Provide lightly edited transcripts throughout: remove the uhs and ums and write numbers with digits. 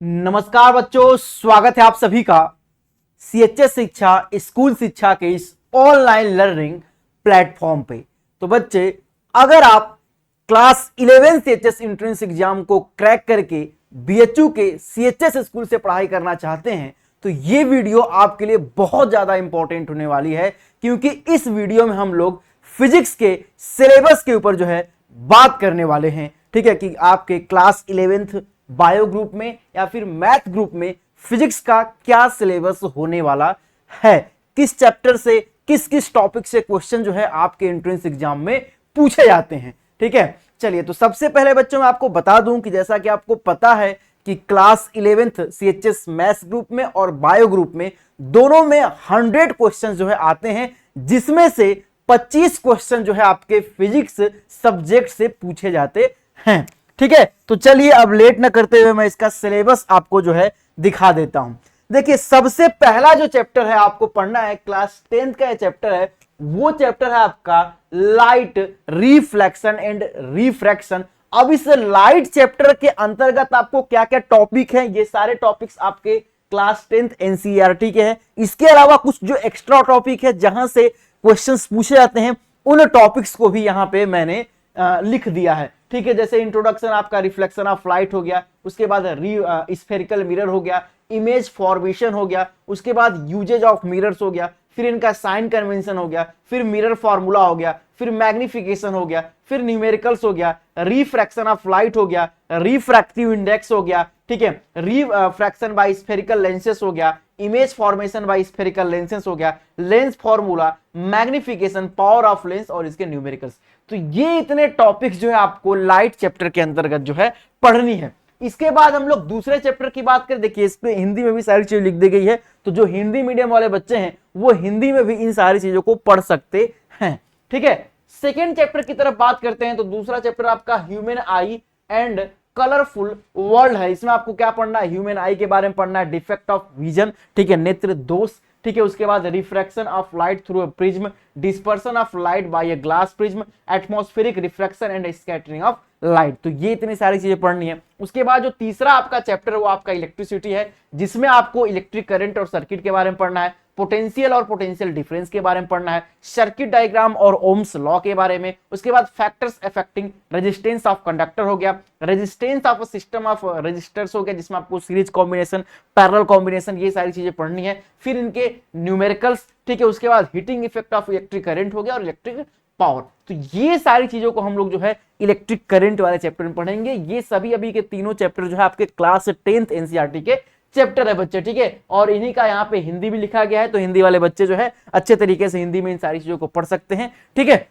नमस्कार बच्चों, स्वागत है आप सभी का सीएचएस शिक्षा स्कूल शिक्षा के इस ऑनलाइन लर्निंग प्लेटफॉर्म पे। तो बच्चे, अगर आप क्लास 11 सीएचएस एंट्रेंस एग्जाम को क्रैक करके बीएचयू के सीएचएस स्कूल से पढ़ाई करना चाहते हैं तो ये वीडियो आपके लिए बहुत ज्यादा इंपॉर्टेंट होने वाली है, क्योंकि इस वीडियो में हम लोग फिजिक्स के सिलेबस के ऊपर जो है बात करने वाले हैं। ठीक है, कि आपके क्लास 11th बायो ग्रुप में या फिर मैथ ग्रुप में फिजिक्स का क्या सिलेबस होने वाला है, किस चैप्टर से किस किस टॉपिक से क्वेश्चन जो है आपके एंट्रेंस एग्जाम में पूछे जाते हैं। ठीक है, चलिए तो सबसे पहले बच्चों मैं आपको बता दूं कि जैसा कि आपको पता है कि class 11th CHS maths group में और बायो ग्रुप में दोनों में 100 क्वेश्चन जो है आते हैं, जिसमें से 25 क्वेश्चन जो है आपके फिजिक्स सब्जेक्ट से पूछे जाते हैं। ठीक है, तो चलिए अब लेट ना करते हुए मैं इसका सिलेबस आपको जो है दिखा देता हूं। देखिए, सबसे पहला जो चैप्टर है आपको पढ़ना है, क्लास 10th का चैप्टर है, वो चैप्टर है आपका लाइट रिफ्लेक्शन एंड रिफ्रैक्शन। अब इस लाइट चैप्टर के अंतर्गत आपको क्या क्या टॉपिक है, ये सारे टॉपिक्स आपके क्लास 10th एनसीईआरटी के हैं। इसके अलावा कुछ जो एक्स्ट्रा टॉपिक है जहां से क्वेश्चंस पूछे जाते हैं, उन टॉपिक्स को भी यहां पे मैंने लिख दिया है। ठीक है, जैसे इंट्रोडक्शन आपका रिफ्लेक्शन ऑफ लाइट हो गया, उसके बाद स्फेरिकल मिरर हो गया, इमेज फॉर्मेशन हो गया, उसके बाद यूजेज ऑफ मिरर्स हो गया, फिर इनका साइन कन्वेंशन हो गया, फिर मिरर फॉर्मूला हो गया, फिर मैग्निफिकेशन हो गया, फिर न्यूमेरिकल्स हो गया, रिफ्रैक्शन ऑफ लाइट हो गया, रिफ्रैक्टिव इंडेक्स हो गया। ठीक है, रिफ्रैक्शन बाय स्फेरिकल लेंसेस हो गया, image formation by spherical lenses हो गया, lens formula, magnification, power of lens और इसके न्यूमेरिकल्स। तो ये इतने टॉपिक्स जो है आपको लाइट चैप्टर के अंतर्गत जो है पढ़नी है। इसके बाद हम लोग दूसरे चैप्टर की बात करें। देखिए, इस पे हिंदी में भी सारी चीजें लिख दी गई है, तो जो हिंदी मीडियम वाले बच्चे हैं वो हिंदी में भी इन सारी चीजों को पढ़ सकते हैं। ठीक है, सेकेंड चैप्टर की तरफ बात करते हैं। तो दूसरा चैप्टर आपका human I and colourful world है। इसमें आपको क्या पढ़ना है, ह्यूमन आई के बारे में पढ़ना है, डिफेक्ट ऑफ विजन, ठीक है, नेत्र दोष। ठीक है, उसके बाद refraction of light through a prism, dispersion of light by a glass prism, atmospheric refraction and scattering of light. तो ये इतनी सारी चीजें पढ़नी है। उसके बाद जो तीसरा आपका चैप्टर है वो आपका इलेक्ट्रिसिटी है, जिसमें आपको इलेक्ट्रिक करंट और सर्किट के बारे में पढ़ना है, पोटेंशियल और पोटेंशियल डिफरेंस के बारे में पढ़ना है, सर्किट डायग्राम और ओम्स लॉ के बारे में। उसके बाद factors affecting resistance of conductor हो गया, resistance of system of resistors हो गया, जिसमें आपको सीरीज कॉम्बिनेशन, पैरेलल कॉम्बिनेशन, ये सारी चीजें पढ़नी है। फिर इनके न्यूमेरिकल्स, ठीक है, उसके बाद heating effect of electric current हो गया और इलेक्ट्रिक पावर। तो ये सारी चीजों को हम लोग जो है इलेक्ट्रिक करंट वाले चैप्टर में पढ़ेंगे। ये सभी अभी के तीनों चैप्टर जो है आपके क्लास 10th एनसीईआरटी के चैप्टर है बच्चे। ठीक है, और इन्हीं का यहाँ पे हिंदी भी लिखा गया है, तो हिंदी वाले बच्चे जो है अच्छे तरीके से हिंदी में इन सारी चीजों को पढ़ सकते हैं। ठीक है,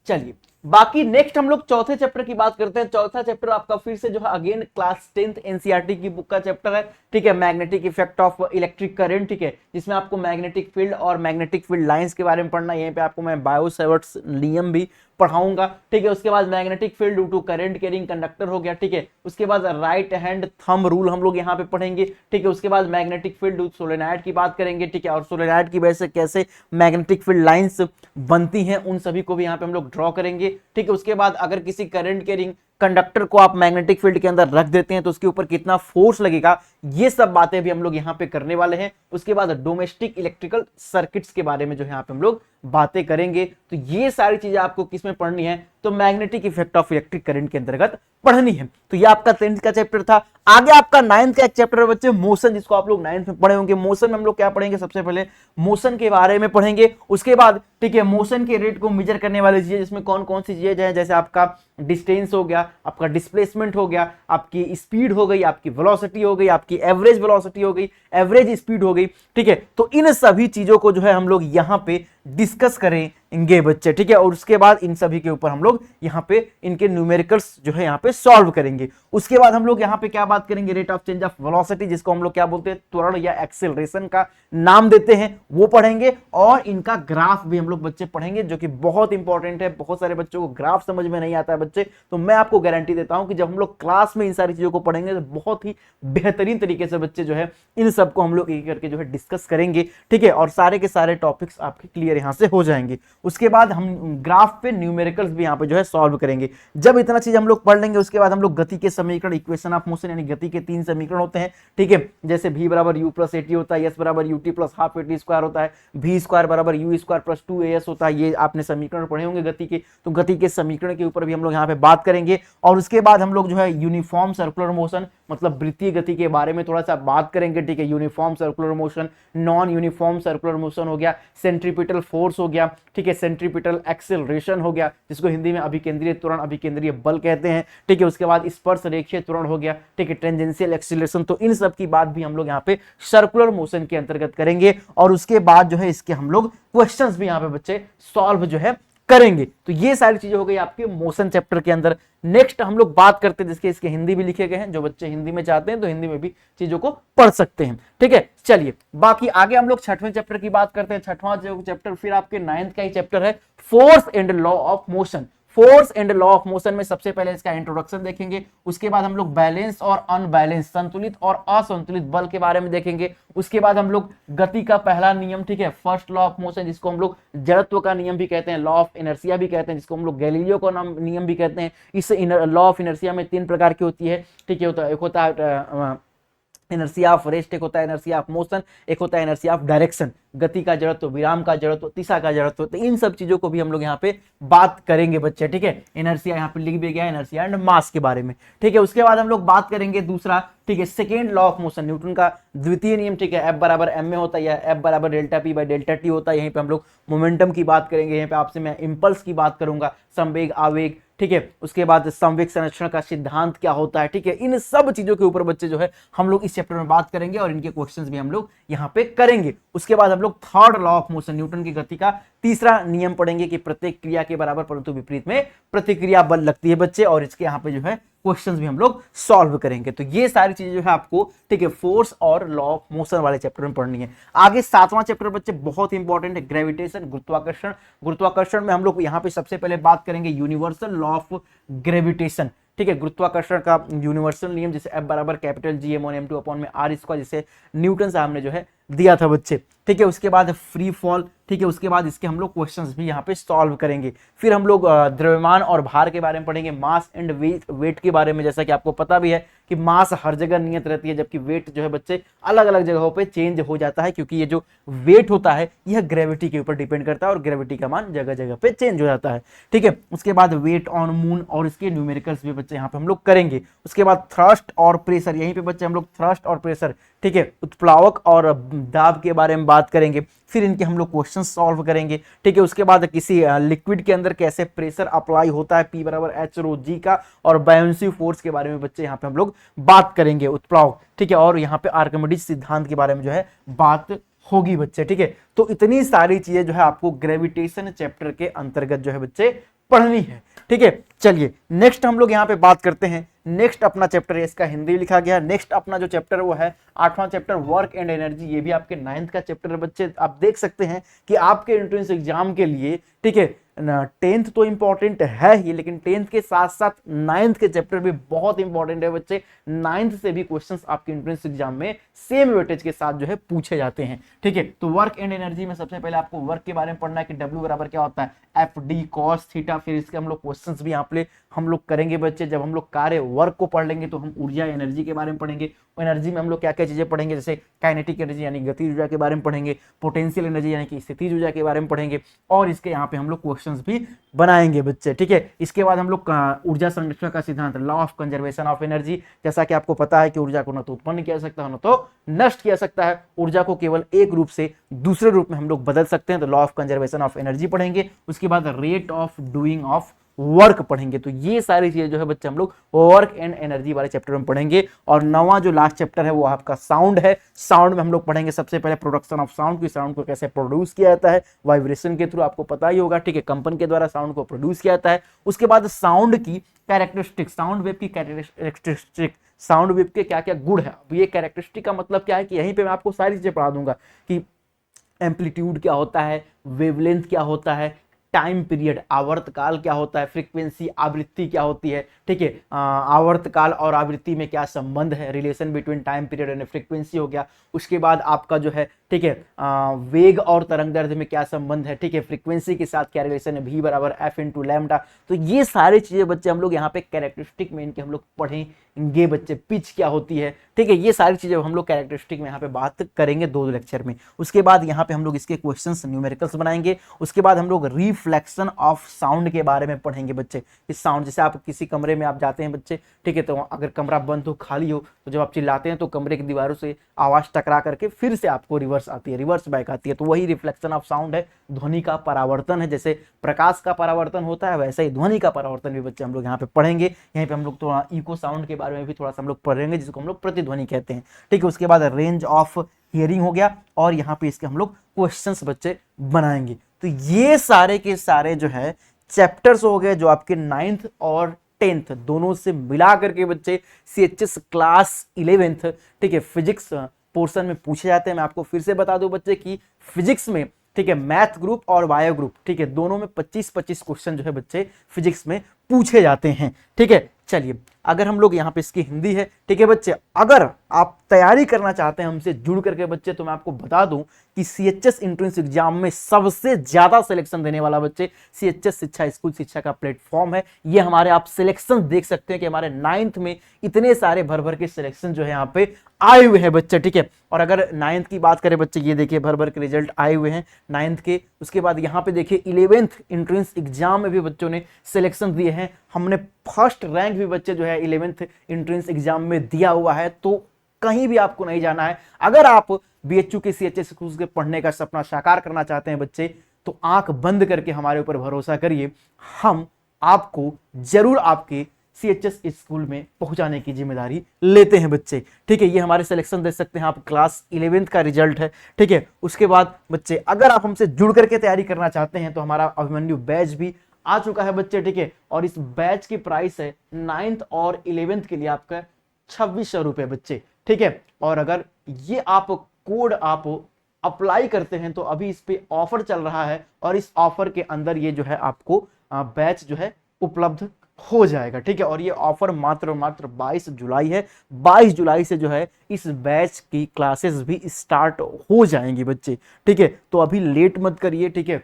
चलिए बाकी नेक्स्ट हम लोग चौथे चैप्टर की बात करते हैं। चौथा चैप्टर आपका फिर से जो है अगेन क्लास 10th एनसीईआरटी की बुक का चैप्टर है। ठीक है, magnetic effect of electric current. ठीक है, जिसमें आपको मैग्नेटिक फील्ड और मैग्नेटिक फील्ड लाइंस के बारे में पढ़ना है। यहीं पे आपको मैं बायो सेवर्ट्स नियम भी पढ़ाऊंगा। ठीक है, उसके बाद magnetic field due to current carrying conductor हो गया। ठीक है, उसके बाद राइट हैंड थंब रूल हम लोग यहाँ पे पढ़ेंगे। ठीक है, उसके बाद मैग्नेटिक फील्ड ड्यू सोलेनॉइड की बात करेंगे। ठीक है, और सोलेनॉइड की वजह से कैसे मैग्नेटिक फील्ड लाइंस बनती हैं, उन सभी को भी यहाँ पे हम लोग ड्रॉ करेंगे। ठीक है, उसके बाद अगर किसी करंट कैरिंग कंडक्टर को आप मैग्नेटिक फील्ड के अंदर रख देते हैं तो उसके ऊपर कितना फोर्स लगेगा, ये सब बातें भी हम लोग यहाँ पे करने वाले हैं। उसके बाद डोमेस्टिक इलेक्ट्रिकल सर्किट्स के बारे में जो है यहाँ पे हम लोग बातें करेंगे। तो ये सारी चीजें आपको किसमें पढ़नी है, तो magnetic effect of electric current के अंतर्गत पढ़नी है। तो ये आपका 10th का चैप्टर था। आगे आपका 9th का एक चैप्टर है बच्चे, मोशन, जिसको आप लोग 9th में पढ़े होंगे। मोशन में हम लोग क्या पढ़ेंगे, सबसे पहले मोशन के बारे में पढ़ेंगे। उसके बाद ठीक है, मोशन के रेट को मेजर करने वाली चीजें, जिसमें कौन कौन सी चीजें हैं, जैसे आपका डिस्टेंस हो गया, आपका डिस्प्लेसमेंट हो गया, आपकी स्पीड हो गई, आपकी वेलोसिटी हो गई, आपकी एवरेज वेलोसिटी हो गई, एवरेज स्पीड हो गई। ठीक है, तो इन सभी चीजों को जो है हम लोग यहाँ पे डिस्कस करेंगे बच्चे। ठीक है, और उसके बाद इन सभी के ऊपर हम लोग यहाँ पे इनके न्यूमेरिकल्स जो है यहाँ पे सॉल्व करेंगे। उसके बाद हम लोग यहाँ पे क्या बात करेंगे, rate of change of velocity, जिसको हम लोग क्या बोलते हैं, त्वरण या एक्सेलरेशन का नाम देते हैं, वो पढ़ेंगे। और इनका ग्राफ भी हम लोग बच्चे पढ़ेंगे, जो कि बहुत इंपॉर्टेंट है। बहुत सारे बच्चों को ग्राफ समझ में नहीं आता है बच्चे, तो मैं आपको गारंटी देता हूं कि जब हम लोग क्लास में इन सारी चीजों को पढ़ेंगे तो बहुत ही बेहतरीन तरीके से बच्चे जो है इन सबको हम लोग एक करके जो है डिस्कस करेंगे। ठीक है, और सारे के सारे टॉपिक्स आपके क्लियर यहां से हो जाएंगे। उसके बाद हम ग्राफ पे न्यूमेरिकल्स भी यहाँ पे जो है सॉल्व करेंगे। जब इतना चीज हम लोग पढ़ लेंगे उसके बाद हम लोग गति के समीकरण, इक्वेशन ऑफ मोशन यानी गति के 3 समीकरण होते हैं, ठीक है, जैसे v बराबर u प्लस एटी होता है, s बराबर ut plus half eighty square होता है, v स्क्वायर बराबर u स्क्वायर प्लस 2as होता है। ये आपने समीकरण पढ़े होंगे गति के, तो गति के समीकरण के ऊपर भी हम लोग यहाँ पे बात करेंगे। और उसके बाद हम लोग जो है यूनिफॉर्म सर्कुलर मोशन मतलब वृत्तीय गति के बारे में थोड़ा सा बात करेंगे, ठीक है। Uniform circular motion, non uniform circular motion हो गया, सेंट्रीपिटल फोर्स हो गया, ठीक है, सेंट्रीपिटल एक्सेलरेशन हो गया जिसको हिंदी में अभिकेंद्रीय त्वरण, अभिकेंद्रीय बल कहते हैं, ठीक है। उसके बाद स्पर्श रेखीय त्वरण हो गया, ठीक है, टेंजेंशियल एक्सीलरेशन। तो इन सब की बात भी हम लोग यहाँ पे सर्कुलर मोशन के अंतर्गत करेंगे। और उसके बाद जो है इसके हम लोग क्वेश्चंस भी यहाँ पे बच्चे सॉल्व जो है करेंगे। तो ये सारी चीजें हो गई आपके मोशन चैप्टर के अंदर। नेक्स्ट हम लोग बात करते हैं जिसके इसके हिंदी भी लिखे गए हैं, जो बच्चे हिंदी में चाहते हैं तो हिंदी में भी चीजों को पढ़ सकते हैं, ठीक है। चलिए बाकी आगे हम लोग छठवें चैप्टर की बात करते हैं। छठवां जो चैप्टर फिर आपके 9th का ही चैप्टर है, force and law of motion. Force and law of motion में सबसे पहले इसका इंट्रोडक्शन देखेंगे, उसके बाद हम लोग बैलेंस और अनबैलेंस, संतुलित और असंतुलित बल के बारे में देखेंगे। उसके बाद हम लोग गति का पहला नियम, ठीक है, फर्स्ट लॉ ऑफ मोशन जिसको हम लोग जड़त्व का नियम भी कहते हैं, लॉ ऑफ इनर्शिया भी कहते हैं, जिसको हम लोग गैलीलियो का नियम भी कहते हैं। इस लॉ ऑफ इनर्शिया में 3 प्रकार की होती है, ठीक है। एक होता है इनर्शिया ऑफ रेस्ट, एक होता है इनर्शिया ऑफ मोशन, एक होता है इनर्शिया ऑफ डायरेक्शन, गति का जड़त्व, विराम का जड़त्व, दिशा का जड़त्व। तो इन सब चीजों को भी हम लोग यहाँ पे बात करेंगे बच्चे, ठीक है। इनर्शिया यहाँ पे लिख भी गया, इनर्शिया एंड मास के बारे में, ठीक है। उसके बाद हम लोग बात करेंगे दूसरा, ठीक है, second law of motion, Newton का द्वितीय नियम, ठीक है, F बराबर m में होता है या F बराबर delta p by delta t होता है। यहीं पे हम लोग मोमेंटम की बात करेंगे, यहीं पे आपसे मैं इंपल्स की बात करूंगा, संवेग, आवेग, ठीक है। उसके बाद संवेग संरक्षण का सिद्धांत क्या होता है, ठीक है। इन सब चीजों के ऊपर बच्चे जो है हम लोग इस चैप्टर में बात करेंगे और इनके क्वेश्चंस भी हम लोग यहाँ पे करेंगे। उसके बाद हम लोग third law of motion, Newton की गति का तीसरा नियम पढ़ेंगे कि प्रत्येक क्रिया के बराबर परंतु विपरीत में प्रतिक्रिया बल लगती है बच्चे, और इसके यहाँ पे जो है क्वेश्चंस भी हम लोग सॉल्व करेंगे। तो ये सारी चीजें जो है आपको, ठीक है, फोर्स और लॉ ऑफ मोशन वाले चैप्टर में पढ़नी है। आगे 7वां चैप्टर बच्चे बहुत इंपॉर्टेंट है, ग्रेविटेशन, गुरुत्वाकर्षण। गुरुत्वाकर्षण में हम लोग यहाँ पे सबसे पहले बात करेंगे यूनिवर्सल लॉ ऑफ ग्रेविटेशन, ठीक है, गुरुत्वाकर्षण का यूनिवर्सल नियम जिसे F बराबर capital G m1 m2 upon में r स्क्वायर जिसे न्यूटन साहब ने जो है दिया था बच्चे, ठीक है। उसके बाद फ्री फॉल, ठीक है। उसके बाद इसके हम लोग क्वेश्चंस भी यहाँ पे सॉल्व करेंगे। फिर हम लोग द्रव्यमान और भार के बारे में पढ़ेंगे, मास एंड वेट के बारे में। जैसा कि आपको पता भी है कि मास हर जगह नियत रहती है, जबकि वेट जो है बच्चे अलग अलग जगहों पे चेंज हो जाता है, क्योंकि ये जो वेट होता है यह ग्रेविटी के ऊपर डिपेंड करता है और ग्रेविटी का मान जगह जगह पे चेंज हो जाता है, ठीक है। उसके बाद वेट ऑन मून और इसके न्यूमेरिकल्स भी बच्चे यहाँ पे हम लोग करेंगे। उसके बाद थ्रस्ट और प्रेशर, यहीं पे बच्चे हम लोग थ्रस्ट और प्रेशर, ठीक है, उत्प्लावक और दाब के बारे में बात करेंगे। फिर इनके हम लोग क्वेश्चन सॉल्व करेंगे, ठीक है। उसके बाद किसी लिक्विड के अंदर कैसे प्रेशर अप्लाई होता है, P बराबर H रो G का, और बायोन्सी फोर्स के बारे में बच्चे यहाँ पे हम लोग बात करेंगे, उत्प्लावक, ठीक है। और यहाँ पे आर्किमिडीज सिद्धांत के बारे में जो है बात होगी बच्चे, ठीक है। तो इतनी सारी चीजें जो है आपको ग्रेविटेशन चैप्टर के अंतर्गत जो है बच्चे पढ़नी है, ठीक है। चलिए नेक्स्ट हम लोग यहाँ पे बात करते हैं। नेक्स्ट अपना चैप्टर है, इसका हिंदी लिखा गया। नेक्स्ट अपना जो चैप्टर वो है 8वां चैप्टर, वर्क एंड एनर्जी। ये भी आपके 9th का चैप्टर है बच्चे। आप देख सकते हैं कि आपके एंट्रेंस एग्जाम के लिए, ठीक है, 10th तो इंपॉर्टेंट है ही, लेकिन 10th के साथ साथ 9th के चैप्टर भी बहुत इंपॉर्टेंट है बच्चे। 9th से भी क्वेश्चंस आपके एंट्रेंस एग्जाम में सेम वेटेज के साथ जो है पूछे जाते हैं, ठीक है। तो वर्क एंड एनर्जी में सबसे पहले आपको वर्क के बारे में पढ़ना है कि W बराबर क्या होता है, FD cos थीटा। फिर इसके हम लोग क्वेश्चंस भी यहाँ पे हम लोग करेंगे बच्चे। जब हम लोग कार्य वर्क को पढ़ लेंगे तो हम ऊर्जा एनर्जी के बारे में पढ़ेंगे। एनर्जी में हम लोग क्या क्या चीजें पढ़ेंगे, जैसे काइनेटिक एनर्जी यानी गतिज ऊर्जा के बारे में पढ़ेंगे, पोटेंशियल एनर्जी यानी कि स्थितिज ऊर्जा के बारे में पढ़ेंगे, और इसके यहाँ पे हम लोग क्वेश्चंस भी बनाएंगे बच्चे, ठीक है। इसके बाद हम लोग ऊर्जा संरक्षण का सिद्धांत, law of conservation of energy. जैसा कि आपको पता है कि ऊर्जा को न तो उत्पन्न किया जा सकता है न तो नष्ट किया जा सकता है, ऊर्जा को केवल एक रूप से दूसरे रूप में हम लोग बदल सकते हैं। तो law of conservation of energy पढ़ेंगे। उसके बाद rate of doing of work पढ़ेंगे। तो ये सारी चीजें जो है बच्चे हम लोग वर्क एंड एनर्जी वाले चैप्टर में पढ़ेंगे। और 9वां जो लास्ट चैप्टर है वो आपका साउंड है। साउंड में हम लोग पढ़ेंगे सबसे पहले प्रोडक्शन ऑफ साउंड, की साउंड को कैसे प्रोड्यूस किया जाता है, वाइब्रेशन के थ्रू, आपको पता ही होगा, ठीक है, कंपन के द्वारा साउंड को प्रोड्यूस किया जाता है। उसके बाद साउंड की कैरेक्टरिस्टिक, साउंड वेव की कैरेक्टरिस्टिक, साउंड वेव के क्या क्या गुण है। अब ये कैरेक्टरिस्टिक का मतलब क्या है कि यहीं पे मैं आपको सारी चीजें पढ़ा दूंगा कि एम्पलीट्यूड क्या होता है, वेवलेंथ क्या होता है, टाइम पीरियड आवर्तकाल क्या होता है, फ्रीक्वेंसी आवृत्ति क्या होती है, ठीक है, आवर्तकाल और आवृत्ति में क्या संबंध है, relation between time period and frequency हो गया। उसके बाद आपका जो है ठीक है, वेग और तरंग दैर्ध्य में क्या संबंध है, ठीक है, फ्रीक्वेंसी के साथ क्या रिलेशन है, v बराबर एफ इंटू लैम्डा। तो ये सारी चीजें बच्चे हम लोग यहाँ पे कैरेक्टरिस्टिक में इनके हम लोग पढ़ेंगे बच्चे। पिच क्या होती है, ठीक है, ये सारी चीजें हम लोग कैरेक्टरिस्टिक में यहाँ पे बात करेंगे 2 लेक्चर में। उसके बाद यहाँ पे हम लोग इसके क्वेश्चंस न्यूमेरिकल्स बनाएंगे। उसके बाद हम लोग रिफ्लेक्शन ऑफ साउंड के बारे में पढ़ेंगे बच्चे। इस साउंड, जैसे आप किसी कमरे में आप जाते हैं बच्चे, ठीक है, तो अगर कमरा बंद हो, खाली हो, तो जब आप चिल्लाते हैं तो कमरे की दीवारों से आवाज टकरा करके फिर से आपको रिवर्स आती है, रिवर्स बैक आती है। तो वही रिफ्लेक्शन ऑफ साउंड है, ध्वनि का परावर्तन है। जैसे प्रकाश का परावर्तन होता है, वैसे ही ध्वनि का परावर्तन भी बच्चे हम लोग यहाँ पे पढ़ेंगे। यहीं पे हम लोग थोड़ा इको साउंड के बारे में भी थोड़ा सा हम लोग पढ़ेंगे, जिसको हम लोग प्रतिध्वनि कहते हैं, ठीक है। उसके बाद रेंज ऑफ हियरिंग हो गया, और यहाँ पे इसके हम लोग क्वेश्चंस बच्चे बनाएंगे। तो ये सारे के सारे जो है चैप्टर्स हो गए जो आपके 9th और 10th दोनों से मिला करके बच्चे CHS क्लास 11th, ठीक है, फिजिक्स पोर्शन में पूछे जाते हैं। मैं आपको फिर से बता दूं बच्चे कि फिजिक्स में, ठीक है, मैथ ग्रुप और बायो ग्रुप, ठीक है, दोनों में 25-25 क्वेश्चन जो है बच्चे फिजिक्स में पूछे जाते हैं, ठीक है। चलिए, अगर हम लोग यहाँ पे इसकी हिंदी है, ठीक है बच्चे, अगर आप तैयारी करना चाहते हैं हमसे जुड़ करके बच्चे, तो मैं आपको बता दूं कि CHS एंट्रेंस एग्जाम में सबसे ज्यादा सिलेक्शन देने वाला बच्चे CHS शिक्षा स्कूल शिक्षा का प्लेटफॉर्म है। ये हमारे आप सिलेक्शन देख सकते हैं कि हमारे 9th में इतने सारे भर भर के सिलेक्शन जो है यहाँ पे आए हुए हैं बच्चे, ठीक है। और अगर 9th की बात करें बच्चे, ये देखिए भर भर के रिजल्ट आए हुए हैं 9th के। उसके बाद यहाँ पे देखिए 11th एंट्रेंस एग्जाम में भी बच्चों ने सिलेक्शन दिए हैं। हमने फर्स्ट रैंक भी बच्चे जो है 11th एंट्रेंस एग्जाम में दिया हुआ है। तो कहीं भी आपको नहीं जाना है। अगर आप BHU के CHS स्कूल के पढ़ने का सपना साकार करना चाहते हैं बच्चे, तो आंख बंद करके हमारे ऊपर भरोसा करिए, हम आपको जरूर आपके CHS स्कूल में पहुंचाने की जिम्मेदारी लेते हैं बच्चे, ठीक है। ये हमारे सिलेक्शन देख सकते हैं आप, क्लास 11th का रिजल्ट है, ठीक है। उसके बाद बच्चे अगर आप हमसे जुड़ करके तैयारी करना चाहते हैं तो हमारा अभिमन्यु बैच भी आ चुका है बच्चे, ठीक है। और इस बैच की प्राइस है 9th और 11th के लिए आपका 2600 रुपए बच्चे, ठीक है। और अगर ये आप कोड आप अप्लाई करते हैं तो अभी इस पे ऑफर चल रहा है, और इस ऑफर के अंदर ये जो है आपको बैच जो है उपलब्ध हो जाएगा, ठीक है। और ये ऑफर मात्र 22 जुलाई है। 22 जुलाई से जो है इस बैच की क्लासेस भी स्टार्ट हो जाएंगी बच्चे, ठीक है। तो अभी लेट मत करिए, ठीक है।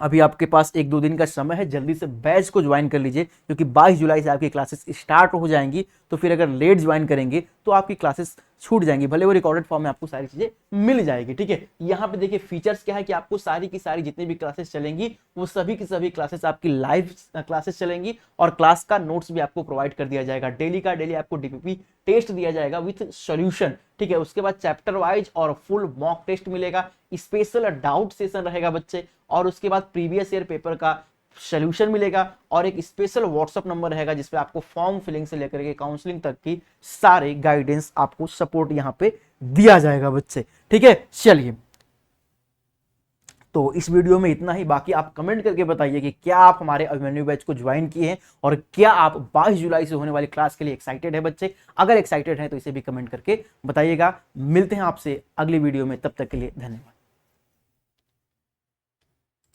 अभी आपके पास 1-2 दिन का समय है, जल्दी से बैच को ज्वाइन कर लीजिए, क्योंकि 22 जुलाई से आपकी क्लासेस स्टार्ट हो जाएंगी। तो फिर अगर लेट ज्वाइन करेंगे तो आपकी क्लासेस छूट जाएंगी, भले वो रिकॉर्डेड फॉर्म में आपको सारी चीजें मिल जाएगी, ठीक है। यहाँ पे देखिए फीचर्स क्या है कि आपको सारी की सारी जितनी भी क्लासेस चलेंगी वो सभी की सभी क्लासेस आपकी लाइव क्लासेस चलेंगी, और क्लास का नोट्स भी आपको प्रोवाइड कर दिया जाएगा। डेली का डेली आपको DPP टेस्ट दिया जाएगा विथ सॉल्यूशन, ठीक है। उसके बाद चैप्टर वाइज और फुल मॉक टेस्ट मिलेगा, स्पेशल डाउट सेशन रहेगा बच्चे, और उसके बाद प्रीवियस ईयर पेपर का सॉल्यूशन मिलेगा, और एक स्पेशल व्हाट्सएप नंबर रहेगा जिसपे आपको फॉर्म फिलिंग से लेकर के काउंसलिंग तक की सारे गाइडेंस आपको सपोर्ट यहां पे दिया जाएगा बच्चे, ठीक है। चलिए, तो इस वीडियो में इतना ही। बाकी आप कमेंट करके बताइए कि क्या आप हमारे अभिमन्यु बैच को ज्वाइन किए हैं, और क्या आप 22 जुलाई से होने वाली क्लास के लिए एक्साइटेड है बच्चे। अगर एक्साइटेड है तो इसे भी कमेंट करके बताइएगा। मिलते हैं आपसे अगली वीडियो में, तब तक के लिए धन्यवाद।